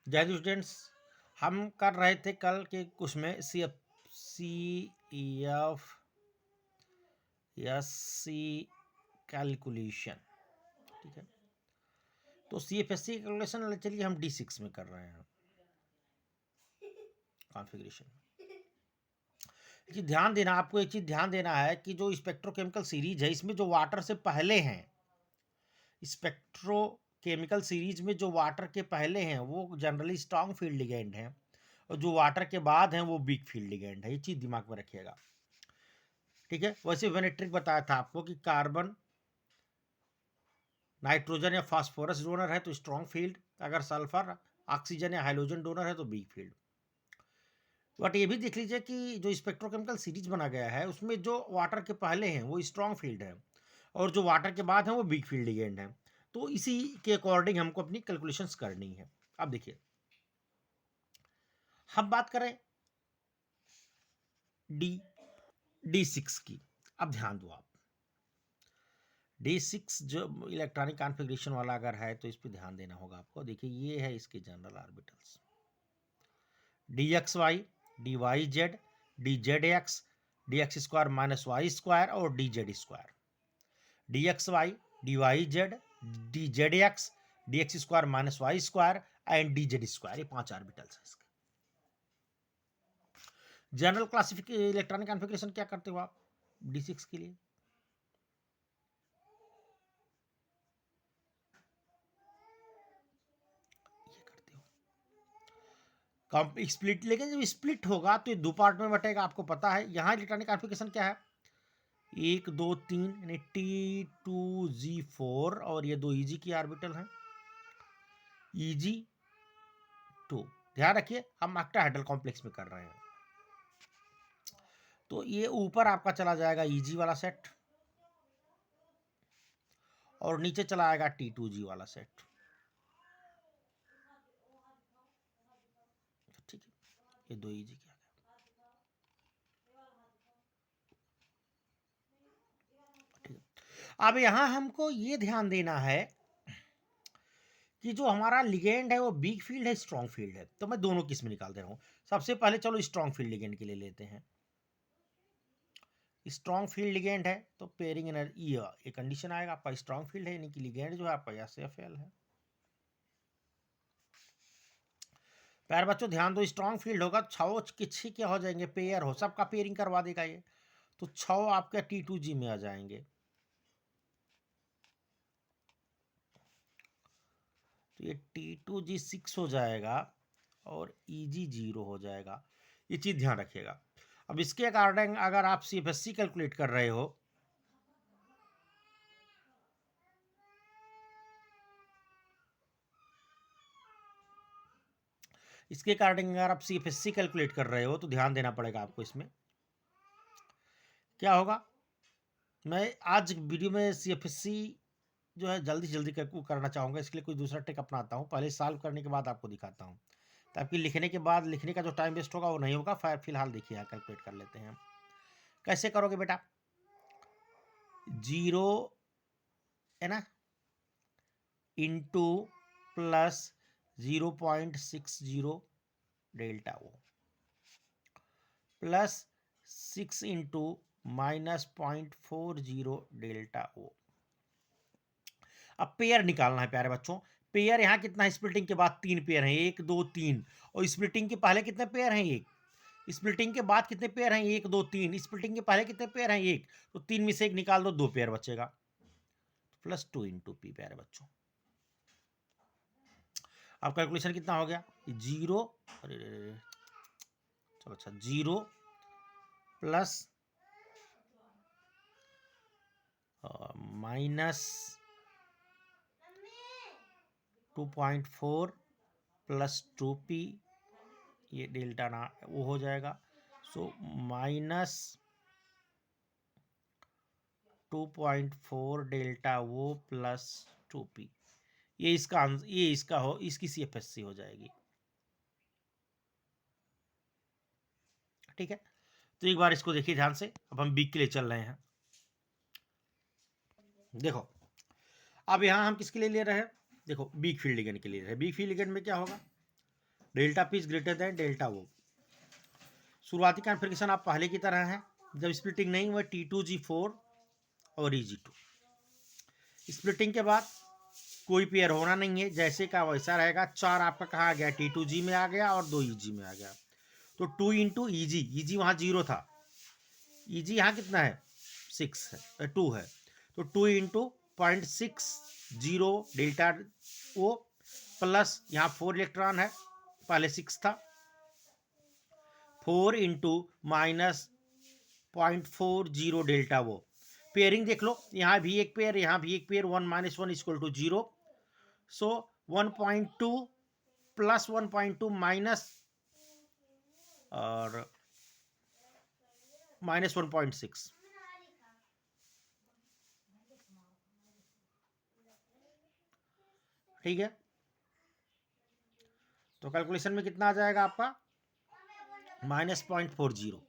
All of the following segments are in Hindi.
जय स्टूडेंट्स, हम कर रहे थे कल के कुछ में सी कैलकुलेशन। ठीक है, तो CFSC कैलकुलेशन चलिए हम D6 में कर रहे हैं कॉन्फ़िगरेशन। ध्यान देना, आपको एक चीज ध्यान देना है कि जो स्पेक्ट्रोकेमिकल सीरीज है इसमें जो वाटर से पहले हैं, स्पेक्ट्रोकेमिकल सीरीज में जो वाटर के पहले हैं वो जनरली स्ट्रॉन्ग फील्ड लिगेंड हैं, और जो वाटर के बाद हैं वो वीक फील्ड लिगेंड है। ये चीज दिमाग में रखिएगा। ठीक है, वैसे मैंने ट्रिक बताया था आपको कि कार्बन नाइट्रोजन या फास्फोरस डोनर है तो स्ट्रॉन्ग फील्ड, अगर सल्फर ऑक्सीजन या हाइड्रोजन डोनर है तो वीक फील्ड। बट ये भी देख लीजिए कि जो स्पेक्ट्रोकेमिकल सीरीज बना गया है उसमें जो वाटर के पहले हैं वो स्ट्रॉन्ग फील्ड है, और जो वाटर के बाद हैं वो वीक फील्ड लिगेंड है। तो इसी के अकॉर्डिंग हमको अपनी कैलकुलेशंस करनी है। अब देखिए, हम बात करें D6 की। अब ध्यान दो आप, D6 जो इलेक्ट्रॉनिक कॉन्फ़िगरेशन वाला अगर है तो इस पर ध्यान देना होगा आपको। देखिए, ये है इसके general orbitals DXY, DYZ, DZX, DX square minus Y square और DZ square. DXY, DYZ, DZX, DX square minus Y square and DZ square, ये 5 ऑर्बिटल्स हैं इसके। जनरल क्लासिफिकेशन इलेक्ट्रॉनिक कॉन्फ़िगरेशन क्या करते हो आप D6 के लिए? स्प्लिट, लेकिन जब स्प्लिट होगा तो ये 2 पार्ट में बटेगा, आपको पता है। यहाँ इलेक्ट्रॉनिक कॉन्फ़िगरेशन क्या है, 1 2 3 यानी T2Z4 और ये 2 EG की ऑर्बिटल हैं, EG2। ध्यान रखिए हम ऑक्टाहेड्रल कॉम्प्लेक्स में कर रहे हैं, तो ये ऊपर आपका चला जाएगा EG वाला सेट और नीचे चला आएगा T2G वाला सेट। ठीक है, ये 2 EG क्या है। ठीक है, अब यहां हमको ये ध्यान देना है कि जो हमारा लिगेंड है वो वीक फील्ड है स्ट्रॉन्ग फील्ड है। तो मैं दोनों किस्म निकाल दे रहा हूं। सबसे पहले चलो स्ट्रॉन्ग फील्ड लिगेंड के लिए लेते हैं। स्ट्रॉन्ग फील्ड लिगेंड है तो पेयरिंग एनर्जी, ये कंडीशन आएगा आपका स्ट्रॉन्ग फील्ड है यानी कि लिगेंड जो है आपका SFL है। प्यारे बच्चों ध्यान दो, स्ट्रॉन्ग फील्ड होगा छो किच्छी क्या हो जाएंगे, पेयर हो, सबका पेयरिंग करवा देगा ये, तो 6 आपके T2G में आ जाएंगे। तो ये T2G6 हो जाएगा और EG0 हो जाएगा। ये चीज़ ध्यान रखिएगा। अब इसके अकॉर्डिंग अगर आप CFSC कैलकुलेट कर रहे हो, इसके अकॉर्डिंग अगर आप CFSC कैलकुलेट कर रहे हो तो ध्यान देना पड़ेगा आपको। इसमें क्या होगा, मैं आज वीडियो में CFSC जो है जल्दी से जल्दी करना चाहूँगा, इसके लिए कोई दूसरा ट्रिक अपनाता हूँ। पहले सॉल्व करने के बाद आपको दिखाता हूँ, ताकि लिखने के बाद लिखने का जो टाइम वेस्ट होगा वो नहीं होगा। फिलहाल देखिए यहाँ कैलकुलेट कर लेते हैं। कैसे करोगे बेटा, 0 है ना into plus 0.60 delta O plus 6 into minus 0.40 delta O. अब पेयर निकालना है प्यारे बच्चों। पेयर यहाँ कितना है, स्प्लिटिंग के बाद 3 पेयर हैं, 1 2 3, और स्प्लिटिंग के पहले कितने पेयर हैं, 1। स्प्लिटिंग के बाद कितने पेयर हैं, 1 2 3। स्प्लिटिंग के पहले कितने पेयर हैं, 1। तो 3 में से 1 निकाल दो, 2 पेयर बचेगा, प्लस 2 इंटू पी। प्यारे बच्चों अब कैलकुलेशन कितना हो गया, 0, अरे चलो अच्छा 0 प्लस माइनस 2.4 प्लस 2p, ये डेल्टा ना वो हो जाएगा। सो माइनस 2.4 डेल्टा वो प्लस 2p, ये इसका आंसर, ये इसका हो, इसकी CFSC हो जाएगी। ठीक है, तो एक बार इसको देखिए ध्यान से। अब हम बीक के लिए चल रहे हैं। देखो, अब यहां हम किसके लिए ले रहे हैं, देखो बीक फील्ड लिगेंड के लिए ले रहे हैं। बीक फील्ड लिगेंड में क्या होगा, delta P is greater than delta वो। शुरुआती कॉन्फ़िगरेशन आप पहले की तरह है, जब स्प्लिटिंग नहीं हुआ T2G4 और EG2। स्प्लिटिंग के बाद कोई पेयर होना नहीं है, जैसे का वैसा रहेगा। 4 आपका कहाँ आ गया, T2G में आ गया और 2 EG में आ गया। तो 2 इंटू EG, EG वहाँ 0 था, EG यहाँ कितना है 6 है, 2 है। तो 2 इंटू 0.60 डेल्टा ओ प्लस यहाँ 4 इलेक्ट्रॉन है, पहले 6 था, 4 इंटू माइनस 0.40 डेल्टा वो। पेयरिंग देख लो, यहाँ भी एक पेयर, यहाँ भी एक pair, 1 - 1 equal to 0। So 1.2 plus 1.2 minus और माइनस 1.6। ठीक है, तो कैलकुलेशन में कितना आ जाएगा आपका -0.40।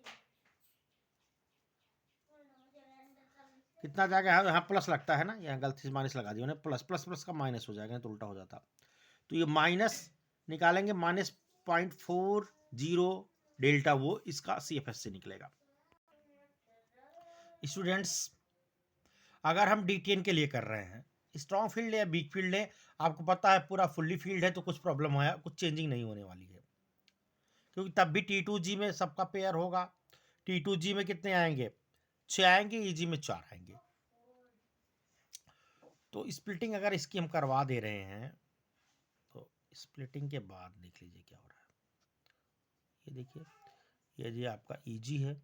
कितना जाएगा, यहाँ प्लस लगता है ना, यहाँ गलती से माइनस लगा दिया, प्लस प्लस प्लस का माइनस हो जाएगा, तो उल्टा हो जाता। तो ये माइनस निकालेंगे, -0.40 डेल्टा वो इसका CFS से निकलेगा। स्टूडेंट्स, अगर हम D10 के लिए कर रहे हैं, स्ट्रॉन्ग फील्ड या वीक फील्ड है, आपको पता है पूरा फुल्ली फील्ड है तो कुछ प्रॉब्लम है, कुछ चेंजिंग नहीं होने वाली है, क्योंकि तब भी T2G में सबका पेयर होगा। T2G में कितने आएंगे, 6 आएंगे, EG में 4 आएंगे। तो स्प्लिटिंग अगर इसकी हम करवा दे रहे हैं, तो स्प्लिटिंग के बाद देख लीजिए क्या हो रहा है। ये देखिए, ये जी आपका EG है,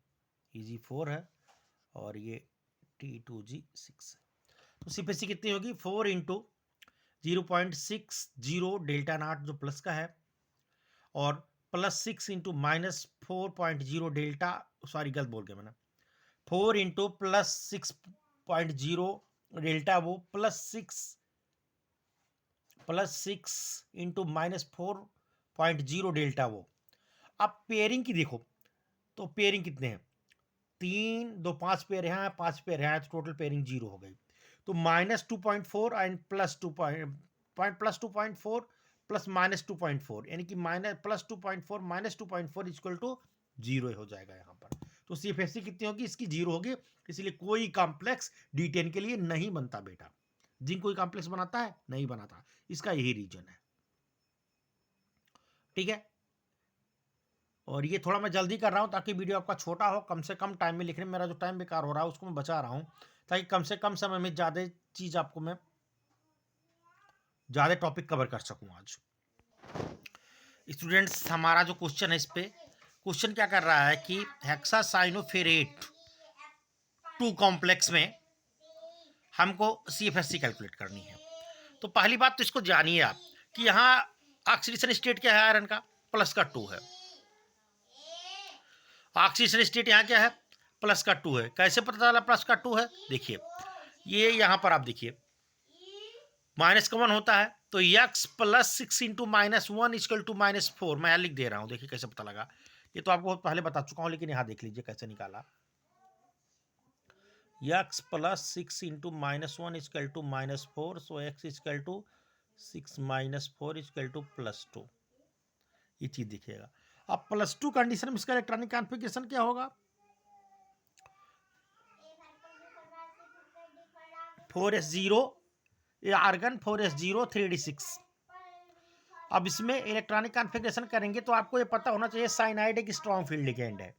EG4 है, और ये T2G6 है। तो CPC कितनी होगी, 4 इंटू 0.60 डेल्टा नॉट जो प्लस का है, और plus 6 into minus 4.0 delta, sorry गलत बोल गया मैंने, 4 इंटू प्लस 6.0 डेल्टा वो प्लस 6 इंटू -4.0 डेल्टा वो। अब पेयरिंग की देखो, तो पेयरिंग कितने हैं, 3 2 5 पेयर यहाँ है, 5 पेयर यहाँ है, तो टोटल पेयरिंग 0 हो गई। तो -2.4 एंड प्लस 2.4 प्लस -2.4, यानी कि +2.4 -2.4 इक्वल टू 0 हो जाएगा यहाँ पर। तो CFSC कितनी होगी, इसकी 0 होगी, इसलिए कोई कॉम्प्लेक्स D10 के लिए नहीं बनता बेटा। जिंक कोई कॉम्प्लेक्स बनाता है, नहीं बनाता, इसका यही रीजन है। ठीक है, और ये थोड़ा मैं जल्दी कर रहा हूँ ताकि वीडियो आपका छोटा हो, कम से कम टाइम में लिखने में मेरा जो टाइम बेकार हो रहा है उसको मैं बचा रहा हूँ, ताकि कम से कम समय में ज़्यादा चीज़ आपको मैं ज़्यादा टॉपिक कवर कर सकूँ आज। स्टूडेंट्स, हमारा जो क्वेश्चन है, इस पे क्वेश्चन क्या कर रहा है कि हेक्सासाइनोफेरेट 2 कॉम्प्लेक्स में हमको CFSC कैलकुलेट करनी है। तो पहली बात तो इसको जानिए आप कि यहाँ ऑक्सीडेशन स्टेट क्या है, आयरन का प्लस का 2 है। ऑक्सीडेशन स्टेट यहाँ क्या है, प्लस का 2 है। कैसे पता चला प्लस का 2 है, देखिए ये यहाँ पर आप देखिए माइनस का 1 होता है, तो x plus 6 into -1 equal to -4। मैं लिख दे रहा हूँ, देखिए कैसे पता लगा, ये तो आपको पहले बता चुका हूँ, लेकिन यहाँ देख लीजिए कैसे निकाला। x plus 6 into -1 equal to -4, so x equal to 6 - 4 equal to +2। ये चीज दिखेगा। अब +2 कंडीशन में इसका इलेक्ट्रॉनिक कॉन्फ़िगरेशन क्या होगा, 4s0, ये आर्गन 4s0 3d6। अब इसमें इलेक्ट्रॉनिक कॉन्फ़िगरेशन करेंगे तो आपको ये पता होना चाहिए साइनाइड एक स्ट्रॉन्ग फील्ड लिगेंड है।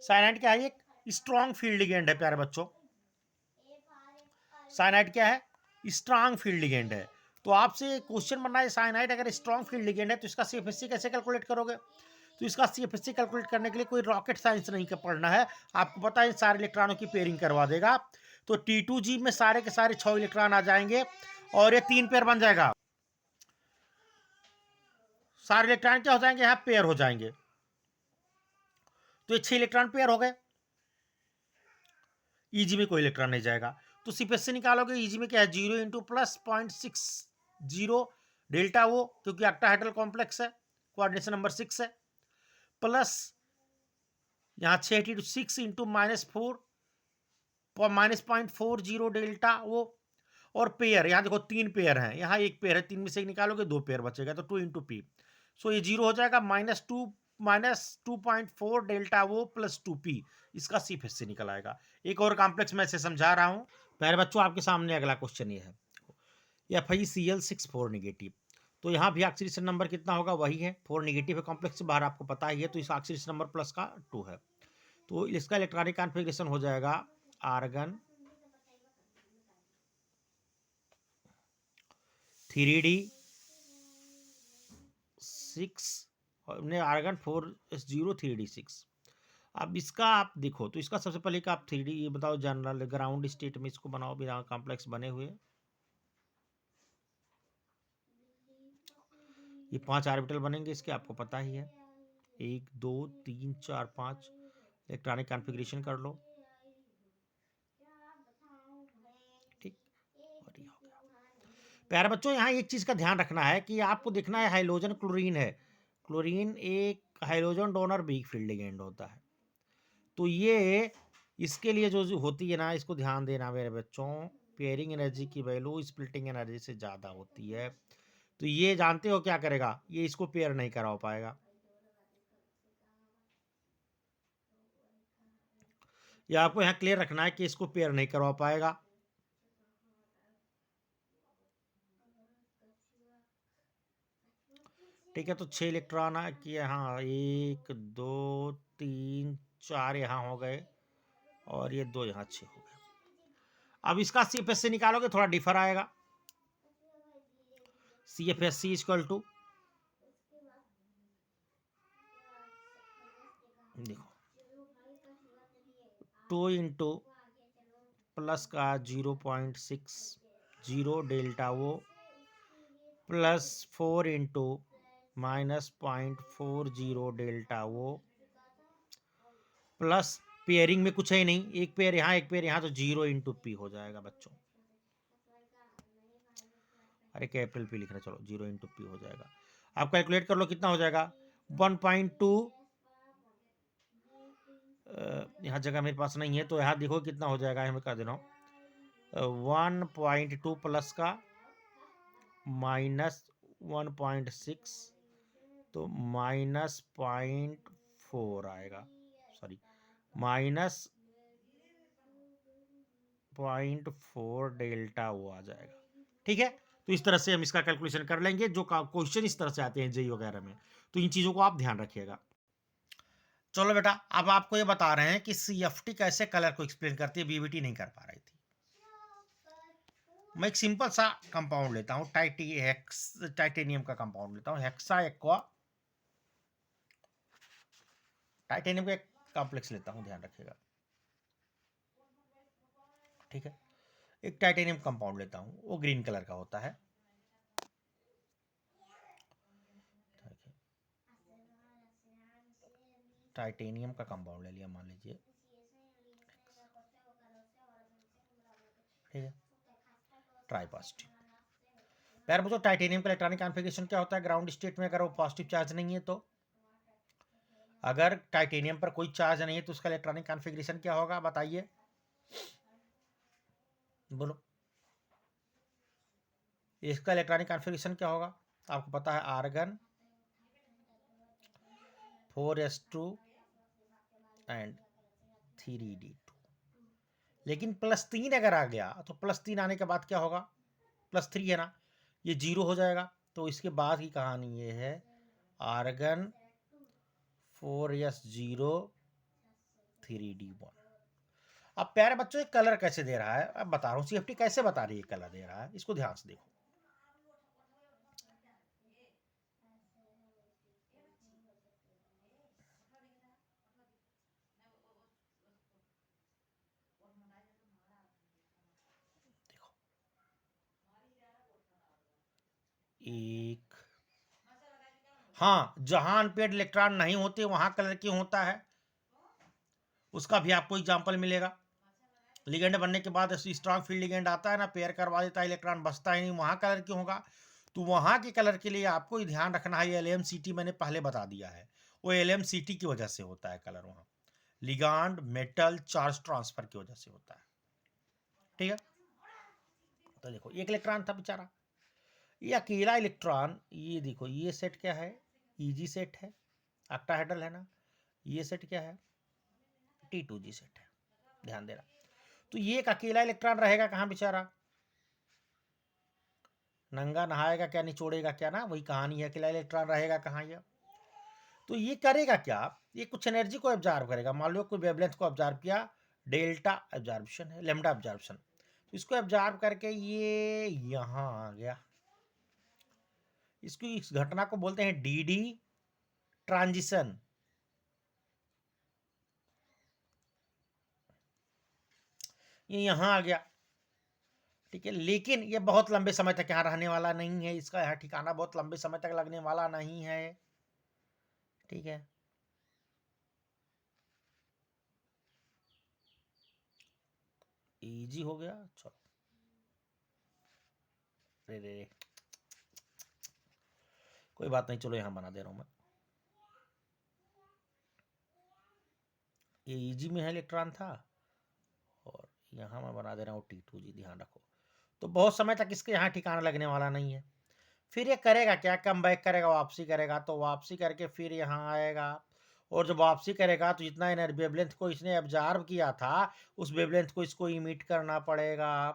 साइनाइड क्या है, एक स्ट्रॉन्ग फील्ड लिगेंड है प्यारे बच्चों। साइनाइड क्या है, स्ट्रॉन्ग फील्ड लिगेंड है। तो आपसे क्वेश्चन बनना है, साइनाइड अगर स्ट्रॉन्ग फील्ड लिगेंड है तो इसका CFSC कैसे कैलकुलेट करोगे। तो इसका CFSC कैलकुलेट करने के लिए कोई रॉकेट साइंस नहीं पढ़ना है, आपको पता है सारे इलेक्ट्रॉनों की पेयरिंग करवा देगा। तो T2G में सारे के सारे 6 इलेक्ट्रॉन आ जाएंगे और ये 3 पेयर बन जाएगा। सारे इलेक्ट्रॉन क्या हो जाएंगे, यहाँ पेयर हो जाएंगे, तो ये 6 इलेक्ट्रॉन पेयर हो गए। EG में कोई इलेक्ट्रॉन नहीं जाएगा, तो CFSC निकालोगे, EG में क्या है 0 इंटू प्लस 0.60 डेल्टा वो, क्योंकि ऑक्टाहेड्रल कॉम्प्लेक्स है, कोऑर्डिनेशन नंबर 6 है, प्लस यहाँ 6 इंटू -4 -0.40 डेल्टा वो, और पेयर यहाँ देखो 3 पेयर हैं, यहाँ एक पेयर है, 3 में से एक निकालोगे 2 पेयर बचेगा, तो 2 इंटू पी, सो ये 0 हो जाएगा, -2.4 डेल्टा वो प्लस 2p, इसका सी फिर से निकल आएगा। एक और कॉम्प्लेक्स मैं इसे समझा रहा हूँ। प्यारे बच्चों, आपके सामने अगला क्वेश्चन ये है, FeCl6 4 नेगेटिव। तो यहाँ भी ऑक्सीडेशन नंबर कितना होगा, वही है 4 नेगेटिव है, कॉम्प्लेक्स से बाहर आपको पता ही है, तो इस ऑक्सीडेशन नंबर प्लस का 2 है। तो इसका इलेक्ट्रॉनिक कॉन्फ़िगरेशन हो जाएगा आर्गन 3d 6 और आर्गन 4s0 3d6। अब इसका आप देखो, तो इसका सबसे पहले का आप 3d ये बताओ, जनरल ग्राउंड स्टेट में इसको बनाओ बिना कॉम्प्लेक्स बने हुए। ये 5 ऑर्बिटल बनेंगे इसके, आपको पता ही है, 1 2 3 4 5। इलेक्ट्रॉनिक कॉन्फ़िगरेशन कर लो, ठीक, और ये हो गया। प्यारे बच्चों, यहाँ एक चीज का ध्यान रखना है कि आपको देखना है हाइड्रोजन क्लोरीन है, क्लोरीन एक hydrogen donor weak field ligand होता है। तो ये इसके लिए जो होती है ना, इसको ध्यान देना मेरे बच्चों, पेयरिंग एनर्जी की वैल्यू स्प्लिटिंग एनर्जी से ज़्यादा होती है। तो ये जानते हो क्या करेगा, ये इसको पेयर नहीं करा पाएगा। ये आपको यहाँ क्लियर रखना है कि इसको पेयर नहीं करवा पाएगा। ठीक है, तो 6 इलेक्ट्रॉन कि यहाँ 1 2 3 4 यहाँ हो गए, और ये 2 यहाँ 6 हो गए। अब इसका CFS से निकालोगे थोड़ा डिफर आएगा। CFSC इक्वल टू, देखो 2 इंटू प्लस का 0.60 डेल्टा वो प्लस 4 इंटू -0.40 डेल्टा वो प्लस पेयरिंग में कुछ है ही नहीं, एक पेयर यहाँ एक पेयर यहाँ, तो 0 इंटू पी हो जाएगा बच्चों। अरे कैपिटल पी लिखना, चलो 0 इंटू पी हो जाएगा। आप कैलकुलेट कर लो कितना हो जाएगा, 1.2, यहाँ जगह मेरे पास नहीं है, तो यहाँ देखो कितना हो जाएगा, मैं कर दे रहा हूँ 1.2 प्लस का -1.6, तो -0.4 आएगा, सॉरी -0.4 डेल्टा वो आ जाएगा। ठीक है, तो इस तरह से हम इसका कैलकुलेशन कर लेंगे, जो क्वेश्चन इस तरह से आते हैं जेई वगैरह में, तो इन चीज़ों को आप ध्यान रखिएगा। चलो बेटा, अब आपको ये बता रहे हैं कि CFT कैसे कलर को एक्सप्लेन करती है, BBT नहीं कर पा रही थी। मैं एक सिंपल सा कंपाउंड लेता हूँ, टाइटेनियम का कंपाउंड लेता हूँ, हेक्सा एक्वा टाइटेनियम का एक कॉम्प्लेक्स लेता हूँ, ध्यान रखिएगा। ठीक है, एक टाइटेनियम कंपाउंड लेता हूँ, वो ग्रीन कलर का होता है। टाइटेनियम का कंपाउंड ले लिया, मान लीजिए, ठीक है, ट्राई पॉजिटिव। यार मुझे टाइटेनियम का इलेक्ट्रॉनिक कॉन्फ़िगरेशन क्या होता है ग्राउंड स्टेट में, अगर वो पॉजिटिव चार्ज नहीं है तो, अगर टाइटेनियम पर कोई चार्ज नहीं है तो उसका इलेक्ट्रॉनिक कॉन्फ़िगरेशन क्या होगा, बताइए, बोलो। इसका इलेक्ट्रॉनिक कॉन्फ़िगरेशन क्या होगा, आपको पता है, आर्गन 4s2 एंड 3d2। लेकिन +3 अगर आ गया तो +3 आने के बाद क्या होगा, +3 है ना, ये 0 हो जाएगा। तो इसके बाद की कहानी ये है, आर्गन 4s0 3d1। अब प्यारे बच्चों, एक कलर कैसे दे रहा है, अब बता रहा हूँ, CFT कैसे बता रही है कलर दे रहा है, इसको ध्यान से देखो। देखो, एक, हाँ, जहां अनपेड इलेक्ट्रॉन नहीं होते वहां कलर क्यों होता है, उसका भी आपको एग्जाम्पल मिलेगा। लिगेंड बनने के बाद स्ट्रॉन्ग फील्ड लिगेंड आता है ना, पेयर करवा देता है, इलेक्ट्रॉन बचता ही नहीं, वहां कलर क्यों होगा। तो वहां के कलर के लिए आपको ध्यान रखना है, LMCT मैंने पहले बता दिया है, वो LMCT की वजह से होता है कलर, वहां लिगांड मेटल चार्ज ट्रांसफर की वजह से होता है। ठीक है, तो देखो एक इलेक्ट्रॉन था बेचारा, ये अकेला इलेक्ट्रॉन, ये देखो ये सेट क्या है, Eg सेट है, ऑक्टाहेड्रल है ना। ये सेट क्या है, T2G सेट है, ध्यान देना। तो ये एक अकेला इलेक्ट्रॉन रहेगा कहाँ बेचारा, नंगा नहाएगा क्या निचोड़ेगा क्या ना, वही कहानी है, अकेला इलेक्ट्रॉन रहेगा कहाँ ये। तो ये करेगा क्या, ये कुछ एनर्जी को एब्जॉर्ब करेगा। मान लो कोई वेवलेंथ को एब्जॉर्ब किया, डेल्टा एब्जॉर्प्शन है, लैम्डा एब्जॉर्प्शन, तो इसको एब्जॉर्ब करके ये यहाँ आ गया। इसको, इस घटना को बोलते हैं डीडी ट्रांजिशन। ये यहाँ आ गया, ठीक है। लेकिन ये बहुत लंबे समय तक यहाँ रहने वाला नहीं है, इसका यहाँ ठिकाना बहुत लंबे समय तक लगने वाला नहीं है, ठीक है। इजी हो गया, चलो। रे रे रे, कोई बात नहीं, चलो यहाँ बना दे रहा हूं मैं। ये इजी में है इलेक्ट्रॉन था, और यहाँ मैं बना दे रहा हूँ T2G, ध्यान रखो। तो बहुत समय तक इसके यहाँ ठिकाना लगने वाला नहीं है। फिर ये करेगा क्या, कम बैक करेगा, वापसी करेगा। तो वापसी करके फिर यहाँ आएगा, और जब वापसी करेगा तो जितना एनर्जी वेवलेंथ को इसने एब्जॉर्ब किया था, उस वेवलेंथ को इसको इमिट करना पड़ेगा,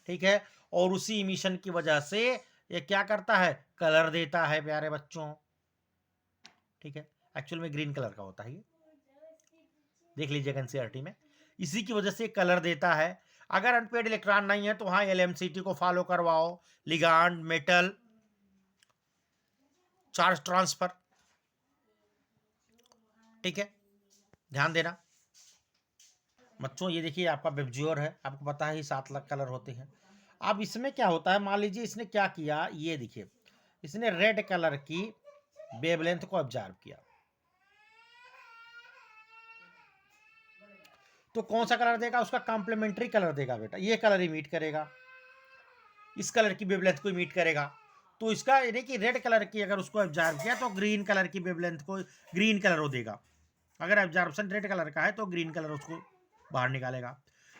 ठीक है। और उसी इमिशन की वजह से ये क्या करता है, कलर देता है प्यारे बच्चों, ठीक है। एक्चुअल में ग्रीन कलर का होता है ये, देख लीजिएगा एनसीईआरटी में। इसी की वजह से कलर देता है। अगर अनपेड इलेक्ट्रॉन नहीं है तो हाँ LMCT को फॉलो करवाओ, लिगांड, मेटल, चार्ज ट्रांसफर, ठीक है, ध्यान देना बच्चों। ये देखिए आपका वेबज्योर है, आपको पता है 7 लाख कलर होते हैं। अब इसमें क्या होता है, मान लीजिए इसने क्या किया, ये देखिए इसने रेड कलर की वेवलेंथ को ऑब्जर्व किया, तो कौन सा कलर देगा, उसका कॉम्प्लीमेंट्री कलर देगा बेटा। ये कलर इमिट करेगा, इस कलर की वेवलेंथ को इमिट करेगा। तो इसका यानी कि रेड कलर की अगर उसको ऑब्जर्व किया तो ग्रीन कलर की वेवलेंथ को ग्रीन कलर वो देगा। अगर ऑब्जर्वेशन रेड कलर का है तो ग्रीन कलर उसको बाहर निकालेगा।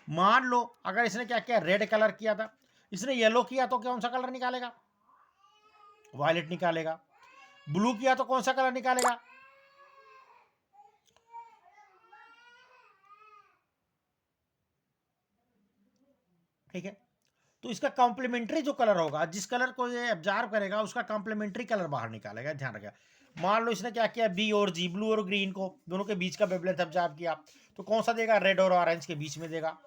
मान लो अगर इसने क्या किया, रेड कलर किया था, इसने येलो किया तो कौन सा कलर निकालेगा, वायलेट निकालेगा। ब्लू किया तो कौन सा कलर निकालेगा, ठीक है। तो इसका कॉम्प्लीमेंट्री जो कलर होगा, जिस कलर को ये ऑब्जर्व करेगा उसका कॉम्प्लीमेंट्री कलर बाहर निकालेगा, ध्यान रखिएगा। मान लो इसने क्या किया, बी और जी, ब्लू और ग्रीन को दोनों के बीच का वेवलेंथ ऑब्जर्व किया, तो कौन सा देगा, रेड और ऑरेंज के बीच में देगा,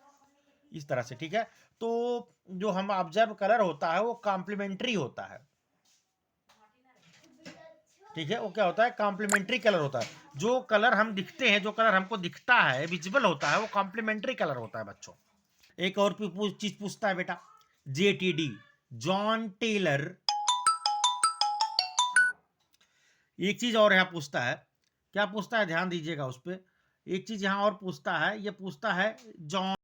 इस तरह से, ठीक है। तो जो हम ऑब्जर्व कलर होता है वो कॉम्प्लीमेंट्री होता है, ठीक है। वो क्या होता है, कॉम्प्लीमेंट्री कलर होता है। जो कलर हम दिखते हैं, जो कलर हमको दिखता है, विजिबल होता है, वो कॉम्प्लीमेंट्री कलर होता है बच्चों। एक और चीज पूछता है बेटा, JTD, जॉन टेलर। एक चीज और यहाँ पूछता है, क्या पूछता है, ध्यान दीजिएगा उस पर। एक चीज यहाँ और पूछता है, ये पूछता है जॉन